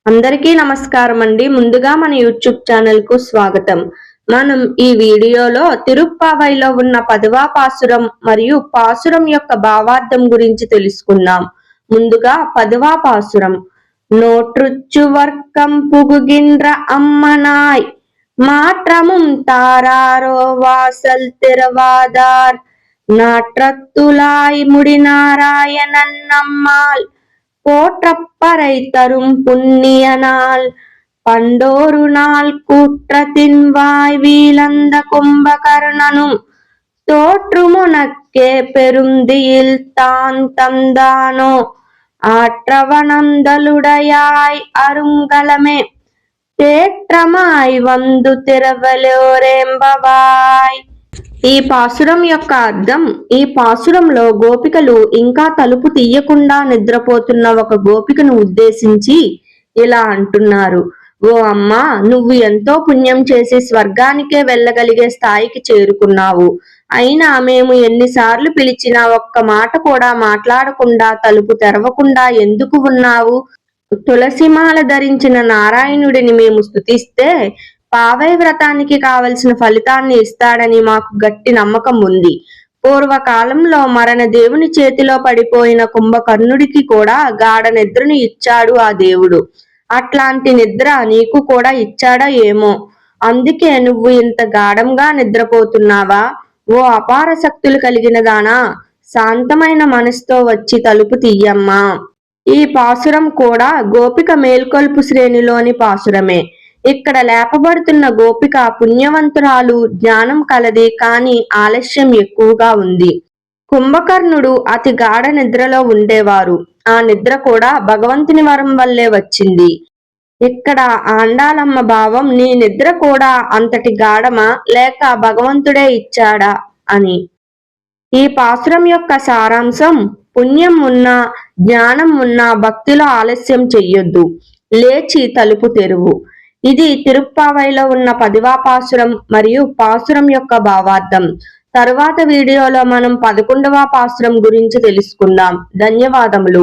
అందరికీ నమస్కారం అండి. ముందుగా మన యూట్యూబ్ ఛానల్ కు స్వాగతం. మనం ఈ వీడియోలో తిరుప్పావైలో ఉన్న 10వ పాసురం మరియు పాసురం యొక్క భావార్థం గురించి తెలుసుకుందాం. ముందుగా 10వ పాసురం. నోట్రుచ్చు వర్కం పుగుగిండ్ర అమ్మనాయ్ மாற்றமும் தாராரோ வாசல் திறவாதார் நாற்றத்துலாய் முடிநாராயணன் நம்மால் போற்றப்பறை தரும் புண்ணிய நாள் பண்டோரு நாள் கூற்றத்தின் வாய் வீழந்த கும்பகர்ணனும் தோற்றுமுனக்கே பெருந்தியில் தான் தந்தானோ ஆற்றவனந்தலுடையாய் அருங்கலமே తేట్రమాయ్ వందు తిరవలోరెంబవాయ్. ఈ పాసురం యొక్క అర్థం, ఈ పాసురంలో గోపికలు ఇంకా తలుపు తీయకుండా నిద్రపోతున్న ఒక గోపికను ఉద్దేశించి ఇలా అంటున్నారు. ఓ అమ్మా, నువ్వు ఎంతో పుణ్యం చేసి స్వర్గానికే వెళ్ళగలిగే స్థాయికి చేరుకున్నావు. అయినా మేము ఎన్నిసార్లు పిలిచినా ఒక్క మాట కూడా మాట్లాడకుండా తలుపు తెరవకుండా ఎందుకు ఉన్నావు? తులసిమాల ధరించిన నారాయణుడిని మేము స్తుతిస్తే పావై వ్రతానికి కావలసిన ఫలితాన్ని ఇస్తాడని మాకు గట్టి నమ్మకం ఉంది. పూర్వకాలంలో మరణ దేవుని చేతిలో పడిపోయిన కుంభకర్ణుడికి కూడా గాఢ నిద్రను ఇచ్చాడు ఆ దేవుడు. అట్లాంటి నిద్ర నీకు కూడా ఇచ్చాడా ఏమో, అందుకే నువ్వు ఇంత గాఢంగా నిద్రపోతున్నావా? ఓ అపార శక్తులు కలిగిన దానా, శాంతమైన మనసుతో వచ్చి తలుపు తీయమ్మా. ఈ పాసురం కూడా గోపిక మేల్కొల్పు శ్రేణిలోని పాసురమే. ఇక్కడ లేపబడుతున్న గోపిక పుణ్యవంతురాలు, జ్ఞానం కలది, కాని ఆలస్యం ఎక్కువగా ఉంది. కుంభకర్ణుడు అతి గాఢ నిద్రలో ఉండేవారు. ఆ నిద్ర కూడా భగవంతుని వరం వల్లే వచ్చింది. ఇక్కడ ఆండాలమ్మ భావం, నీ నిద్ర కూడా అంతటి గాఢమా, లేక భగవంతుడే ఇచ్చాడా అని. ఈ పాసురం యొక్క సారాంశం, పుణ్యం ఉన్నా, జ్ఞానం ఉన్నా భక్తిలో ఆలస్యం చెయ్యొద్దు, లేచి తలుపు తెరువు. ఇది తిరుప్పావైలో ఉన్న 10వ పాసురం మరియు పాసురం యొక్క భావార్థం. తరువాత వీడియోలో మనం 11వ పాసురం గురించి తెలుసుకుందాం. ధన్యవాదములు.